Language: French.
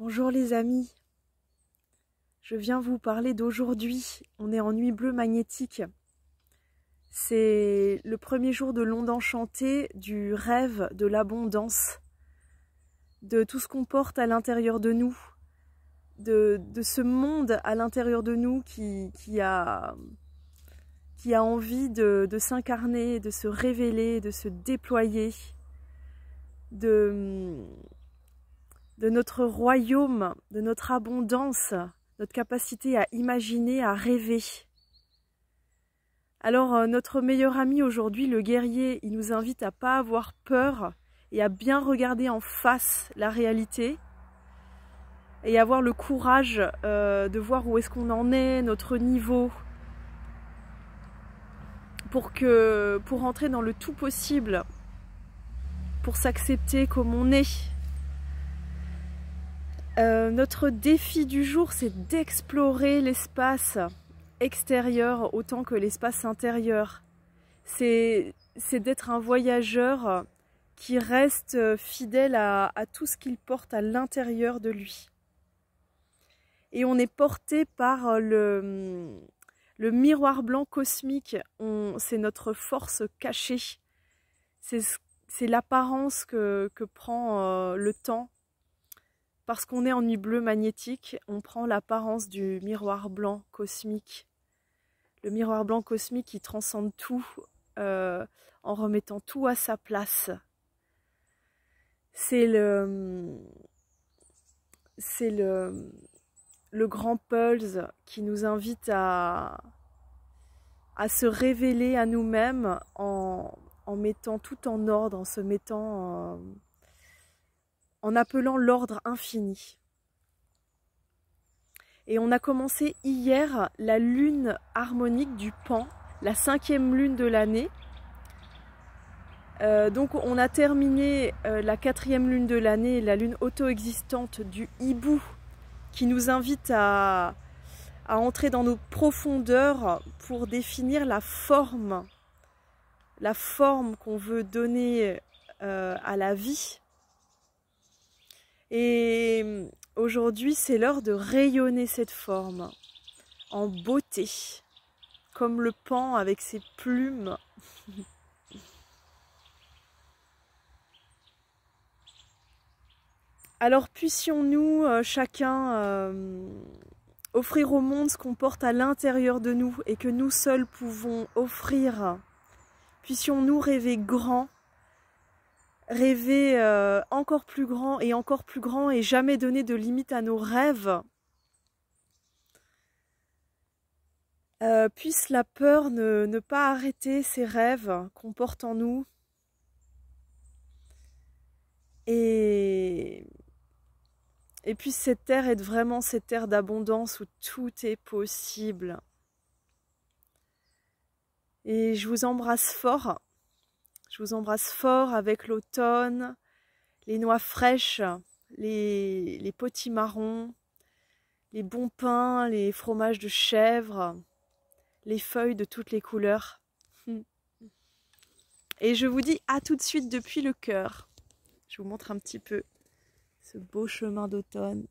Bonjour les amis, je viens vous parler d'aujourd'hui. On est en nuit bleue magnétique. C'est le premier jour de l'onde enchantée, du rêve, de l'abondance, de tout ce qu'on porte à l'intérieur de nous, de ce monde à l'intérieur de nous qui a envie de s'incarner, de se révéler, de se déployer, de notre royaume, de notre abondance, notre capacité à imaginer, à rêver. Alors notre meilleur ami aujourd'hui, le guerrier, il nous invite à pas avoir peur et à bien regarder en face la réalité et avoir le courage de voir où est-ce qu'on en est, notre niveau, pour entrer dans le tout possible, pour s'accepter comme on est. Notre défi du jour, c'est d'explorer l'espace extérieur autant que l'espace intérieur. C'est d'être un voyageur qui reste fidèle à tout ce qu'il porte à l'intérieur de lui. Et on est porté par le miroir blanc cosmique. C'est notre force cachée. C'est l'apparence que prend le temps. Parce qu'on est en nuit bleue magnétique, on prend l'apparence du miroir blanc cosmique. Le miroir blanc cosmique qui transcende tout en remettant tout à sa place. C'est le grand pulse qui nous invite à se révéler à nous-mêmes en mettant tout en ordre, en se mettant en appelant l'ordre infini. Et on a commencé hier la lune harmonique du Pan, la 5e lune de l'année. Donc on a terminé la 4e lune de l'année, la lune auto-existante du Hibou, qui nous invite à entrer dans nos profondeurs pour définir la forme qu'on veut donner à la vie. Et aujourd'hui, c'est l'heure de rayonner cette forme en beauté, comme le pan avec ses plumes. Alors puissions-nous chacun offrir au monde ce qu'on porte à l'intérieur de nous et que nous seuls pouvons offrir. Puissions-nous rêver grand, rêver encore plus grand et jamais donner de limite à nos rêves. Puisse la peur ne pas arrêter ces rêves qu'on porte en nous. Et puisse cette terre être vraiment cette terre d'abondance où tout est possible. Et je vous embrasse fort. Je vous embrasse fort avec l'automne, les noix fraîches, les potimarrons, les bons pains, les fromages de chèvre, les feuilles de toutes les couleurs. Et je vous dis à tout de suite depuis le cœur. Je vous montre un petit peu ce beau chemin d'automne.